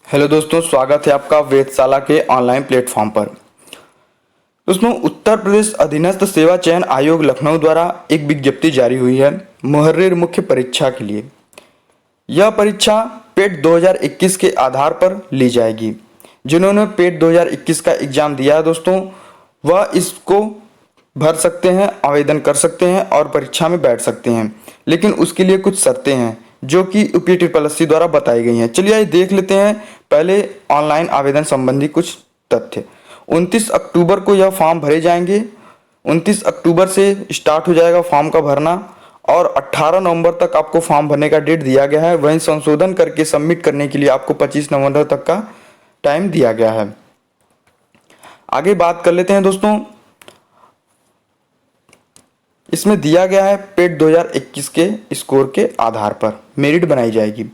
Hello दोस्तों, स्वागत है आपका वेधशाला के ऑनलाइन प्लेटफॉर्म पर। दोस्तों, उत्तर प्रदेश अधीनस्थ सेवा चयन आयोग लखनऊ द्वारा एक विज्ञप्ति जारी हुई है मुहर्रिर मुख्य परीक्षा के लिए। यह परीक्षा पेट 2021 के आधार पर ली जाएगी। जिन्होंने पेट 2021 का एग्जाम दिया है दोस्तों, वह इसको भर सकते हैं, आवेदन कर सकते हैं और परीक्षा में बैठ सकते हैं, लेकिन उसके लिए कुछ शर्तें हैं जो कि UPSSC द्वारा बताई गई हैं। चलिए आइए देख लेते हैं पहले ऑनलाइन आवेदन संबंधी कुछ तथ्य। 29 अक्टूबर को यह फॉर्म भरे जाएंगे। 29 अक्टूबर से स्टार्ट हो जाएगा फॉर्म का भरना और 18 नवंबर तक आपको फॉर्म भरने का डेट दिया गया है। वहीं संशोधन करके सबमिट करने के लिए आपको 25 नवंबर तक का टाइम दिया गया है। आगे बात कर लेते हैं दोस्तों। इसमें दिया गया है पेट 2021 के स्कोर के आधार पर मेरिट बनाई जाएगी।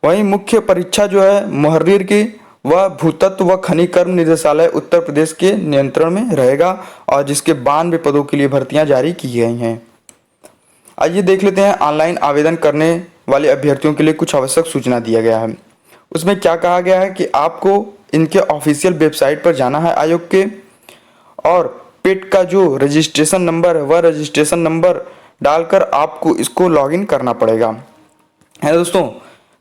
वहीं मुख्य परीक्षा जो है मुहर्रिर की, वह भूतत्व व खनिज कर्म निदेशालय उत्तर प्रदेश के नियंत्रण में रहेगा और जिसके 92 पदों के लिए भर्तियां जारी की गई हैं। आइए देख लेते हैं ऑनलाइन आवेदन करने वाले अभ्यर्थियों के लिए कुछ आवश्यक सूचना दिया गया है। उसमें क्या कहा गया है कि आपको इनके ऑफिशियल वेबसाइट पर जाना है आयोग के, और पेट का जो रजिस्ट्रेशन नंबर है वह रजिस्ट्रेशन नंबर डालकर आपको इसको लॉगिन करना पड़ेगा। है दोस्तों,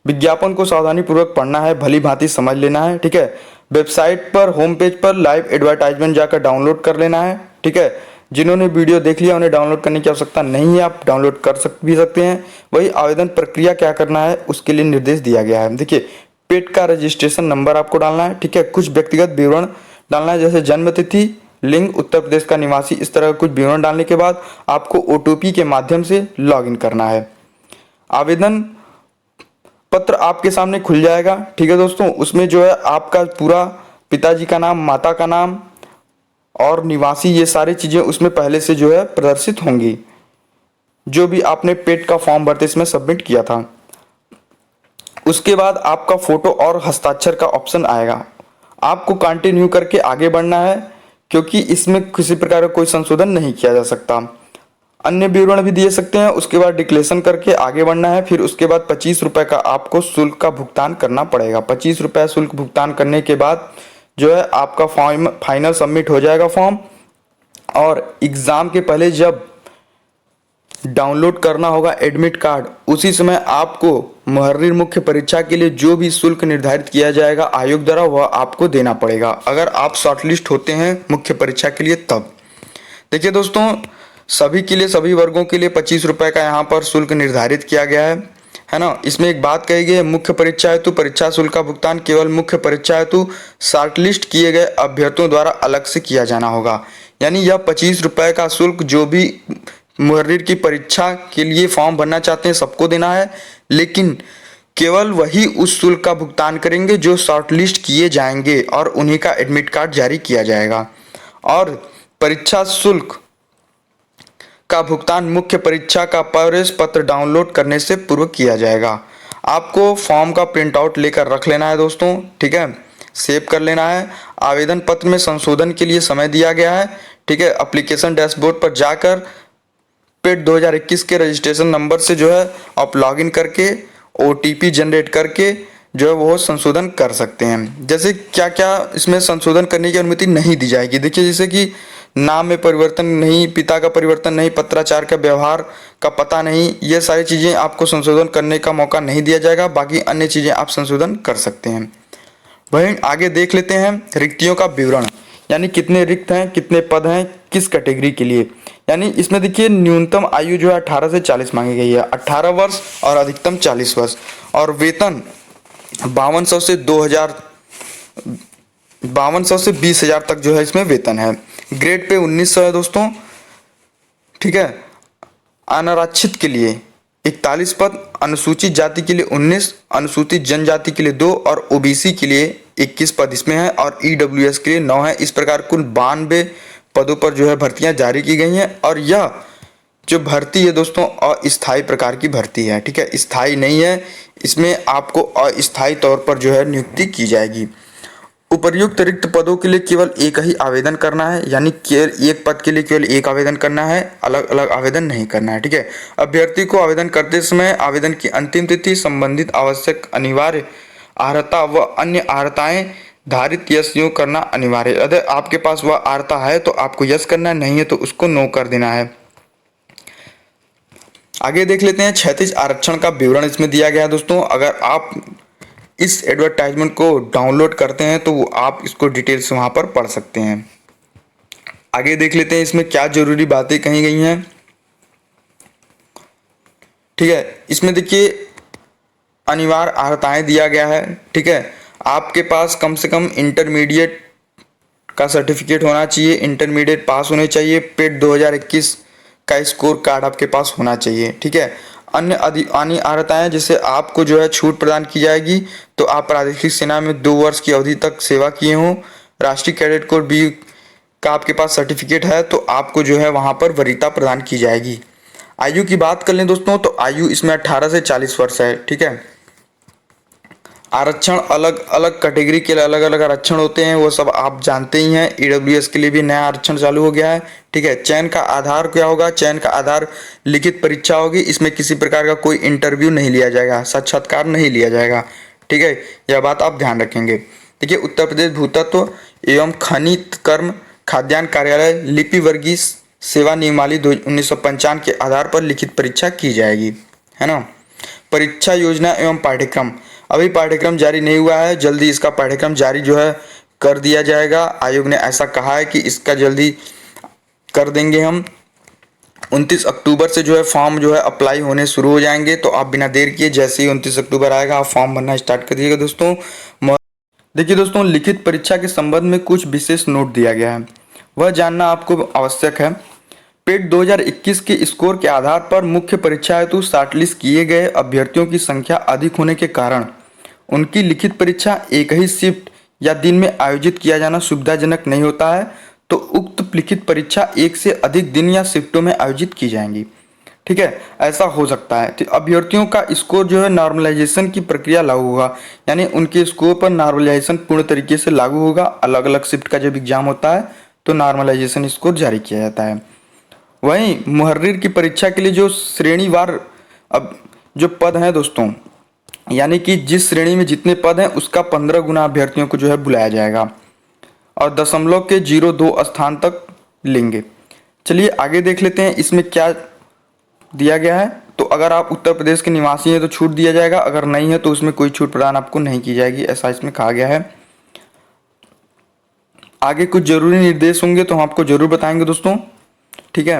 विज्ञापन को सावधानी पूर्वक पढ़ना है, भली भांति समझ लेना है। ठीक है, वेबसाइट पर होम पेज पर लाइव एडवर्टाइजमेंट जाकर डाउनलोड कर लेना है। ठीक है, जिन्होंने वीडियो देख लिया उन्हें डाउनलोड करने की आवश्यकता नहीं है, आप डाउनलोड कर भी सकते हैं। वही आवेदन प्रक्रिया क्या करना है उसके लिए निर्देश दिया गया है। देखिए, पेट का रजिस्ट्रेशन नंबर आपको डालना है। ठीक है, कुछ व्यक्तिगत विवरण डालना है, जैसे जन्म तिथि, लिंग, उत्तर प्रदेश का निवासी, इस तरह का कुछ विवरण डालने के बाद आपको OTP के माध्यम से लॉगिन करना है। आवेदन पत्र आपके सामने खुल जाएगा। ठीक है दोस्तों, उसमें जो है आपका पूरा पिताजी का नाम, माता का नाम और निवासी, ये सारी चीजें उसमें पहले से जो है प्रदर्शित होंगी, जो भी आपने पेट का फॉर्म भरते इसमें सबमिट किया था। उसके बाद आपका फोटो और हस्ताक्षर का ऑप्शन आएगा। आपको कंटिन्यू करके आगे बढ़ना है, क्योंकि इसमें किसी प्रकार का कोई संशोधन नहीं किया जा सकता। अन्य विवरण भी दिए सकते हैं। उसके बाद डिक्लेरेशन करके आगे बढ़ना है। फिर उसके बाद 25 रुपये का आपको शुल्क का भुगतान करना पड़ेगा। 25 रुपये शुल्क भुगतान करने के बाद जो है आपका फॉर्म फाइनल सबमिट हो जाएगा फॉर्म। और एग्ज़ाम के पहले जब डाउनलोड करना होगा एडमिट कार्ड, उसी समय आपको मुहर्रिर मुख्य परीक्षा के लिए जो भी शुल्क निर्धारित किया जाएगा आयोग द्वारा, वह आपको देना पड़ेगा अगर आप शॉर्टलिस्ट होते हैं मुख्य परीक्षा के लिए तब। देखिए दोस्तों, सभी के लिए, सभी वर्गों के लिए 25 रुपये का यहाँ पर शुल्क निर्धारित किया गया है ना। इसमें एक बात कही गई है, मुख्य परीक्षा हेतु परीक्षा शुल्क का भुगतान केवल मुख्य परीक्षा हेतु शॉर्टलिस्ट किए गए अभ्यर्थियों द्वारा अलग से किया जाना होगा। यानी यह 25 रुपये का शुल्क जो भी मुहर्रिर की परीक्षा के लिए फॉर्म भरना चाहते हैं सबको देना है, लेकिन केवल वही उस शुल्क का भुगतान करेंगे जो शॉर्टलिस्ट किए जाएंगे और उन्हीं का एडमिट कार्ड जारी किया जाएगा। और परीक्षा शुल्क का भुगतान मुख्य परीक्षा का प्रवेश पत्र डाउनलोड करने से पूर्व किया जाएगा। आपको फॉर्म का प्रिंट आउट लेकर रख लेना है दोस्तों। ठीक है, सेव कर लेना है। आवेदन पत्र में संशोधन के लिए समय दिया गया है। ठीक है, एप्लीकेशन डैशबोर्ड पर जाकर पेट 2021 के रजिस्ट्रेशन नंबर से जो है आप लॉगिन करके OTP जनरेट करके जो है वो संशोधन कर सकते हैं। जैसे क्या क्या इसमें संशोधन करने की अनुमति नहीं दी जाएगी। देखिए, जैसे कि नाम में परिवर्तन नहीं, पिता का परिवर्तन नहीं, पत्राचार का व्यवहार का पता नहीं, ये सारी चीज़ें आपको संशोधन करने का मौका नहीं दिया जाएगा। बाकी अन्य चीज़ें आप संशोधन कर सकते हैं। वहीं आगे देख लेते हैं रिक्तियों का विवरण, यानी कितने रिक्त हैं, कितने पद हैं, किस कैटेगरी के लिए। यानी इसमें देखिए न्यूनतम आयु जो है 18 से 40 मांगी गई है, 18 वर्ष और अधिकतम 40 वर्ष। और वेतन 5200 से 20,000 तक जो है इसमें वेतन है। ग्रेड पे 1900 है दोस्तों। ठीक है, अनारक्षित के लिए 41 पद, अनुसूचित जाति के लिए 19, अनुसूचित जनजाति के लिए 2 और OBC के लिए 21 पद इसमें है और EWS के लिए 9 है। इस प्रकार कुल 92 पदों पर जो है भर्तियां जारी की गई हैं। और यह जो भर्ती है दोस्तों अस्थायी प्रकार की भर्ती है। ठीक है, स्थायी नहीं है, इसमें आपको अस्थायी तौर पर जो है नियुक्ति की जाएगी। उपर्युक्त रिक्त पदों के लिए केवल एक ही आवेदन करना है, यानी केवल एक पद के लिए केवल एक आवेदन करना है, अलग अलग आवेदन नहीं करना है। ठीक है, अभ्यर्थी को आवेदन करते समय आवेदन की अंतिम तिथि, संबंधित आवश्यक अनिवार्य अर्हता व अन्य अर्हताएं धारित यस यूँ करना अनिवार्य है। यदि आपके पास वह अर्हता है तो आपको यस करना है, नहीं है तो उसको नो कर देना है। आगे देख लेते हैं क्षैतिज आरक्षण का विवरण इसमें दिया गया है दोस्तों। अगर आप इस एडवर्टाइजमेंट को डाउनलोड करते हैं तो आप इसको डिटेल से वहाँ पर पढ़ सकते हैं। आगे देख लेते हैं इसमें क्या जरूरी बातें कही गई हैं। ठीक है, इसमें देखिए अनिवार्य अर्हताएं दिया गया है। ठीक है, आपके पास कम से कम इंटरमीडिएट का सर्टिफिकेट होना चाहिए, इंटरमीडिएट पास होने चाहिए, पेट 2021 का स्कोर कार्ड आपके पास होना चाहिए। ठीक है, अन्य अर्हताएं जैसे आपको जो है छूट प्रदान की जाएगी तो आप प्रादेशिक सेना में 2 वर्ष की अवधि तक सेवा किए हों, राष्ट्रीय कैडेट कोर बी का आपके पास सर्टिफिकेट है तो आपको जो है वहाँ पर वरीयता प्रदान की जाएगी। आयु की बात कर लें दोस्तों तो आयु इसमें 18 से 40 वर्ष है। ठीक है, आरक्षण अलग अलग कैटेगरी के अलग अलग आरक्षण होते हैं, वो सब आप जानते ही हैं। ईडब्ल्यूएस के लिए भी नया आरक्षण चालू हो गया है। ठीक है, चयन का आधार क्या होगा? चयन का आधार लिखित परीक्षा होगी। इसमें किसी प्रकार का कोई इंटरव्यू नहीं लिया जाएगा, साक्षात्कार नहीं लिया जाएगा। ठीक है, यह बात आप ध्यान रखेंगे। देखिए, उत्तर प्रदेश भूतत्व एवं खनिज कर्म खाद्यान्न कार्यालय लिपि वर्गीय सेवा नियमावली 1955 के आधार पर लिखित परीक्षा की जाएगी, है ना। परीक्षा योजना एवं पाठ्यक्रम, अभी पाठ्यक्रम जारी नहीं हुआ है, जल्दी इसका पाठ्यक्रम जारी जो है कर दिया जाएगा। आयोग ने ऐसा कहा है कि इसका जल्दी कर देंगे हम। 29 अक्टूबर से जो है फॉर्म जो है अप्लाई होने शुरू हो जाएंगे, तो आप बिना देर किए जैसे ही 29 अक्टूबर आएगा आप फॉर्म भरना स्टार्ट कर दीजिएगा दोस्तों। देखिए दोस्तों, लिखित परीक्षा के संबंध में कुछ विशेष नोट दिया गया है, वह जानना आपको आवश्यक है। पेट 2021 के स्कोर के आधार पर मुख्य परीक्षा हेतु शॉर्टलिस्ट किए गए अभ्यर्थियों की संख्या अधिक होने के कारण उनकी लिखित परीक्षा एक ही शिफ्ट या दिन में आयोजित किया जाना सुविधाजनक नहीं होता है, तो उक्त लिखित परीक्षा एक से अधिक दिन या शिफ्टों में आयोजित की जाएंगी। ठीक है, ऐसा हो सकता है। तो अभ्यर्थियों का स्कोर जो है नॉर्मलाइजेशन की प्रक्रिया लागू होगा, यानी उनके स्कोर पर नॉर्मलाइजेशन पूर्ण तरीके से लागू होगा। अलग अलग शिफ्ट का जब एग्जाम होता है तो नॉर्मलाइजेशन स्कोर जारी किया जाता है। वहीं मुहर्रिर की परीक्षा के लिए जो श्रेणीवार अब जो पद हैं दोस्तों, यानी कि जिस श्रेणी में जितने पद हैं उसका 15 गुना अभ्यर्थियों को जो है बुलाया जाएगा और 0.02 स्थान तक लेंगे। चलिए आगे देख लेते हैं इसमें क्या दिया गया है। तो अगर आप उत्तर प्रदेश के निवासी हैं तो छूट दिया जाएगा, अगर नहीं है तो उसमें कोई छूट प्रदान आपको नहीं की जाएगी, ऐसा इसमें कहा गया है। आगे कुछ जरूरी निर्देश होंगे तो हम आपको जरूर बताएंगे दोस्तों। ठीक है,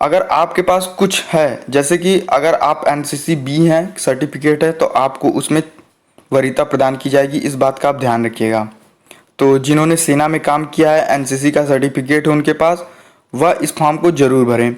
अगर आपके पास कुछ है, जैसे कि अगर आप एनसीसी बी हैं, सर्टिफिकेट है, तो आपको उसमें वरीयता प्रदान की जाएगी, इस बात का आप ध्यान रखिएगा। तो जिन्होंने सेना में काम किया है, एनसीसी का सर्टिफिकेट है उनके पास, वह इस फॉर्म को जरूर भरें।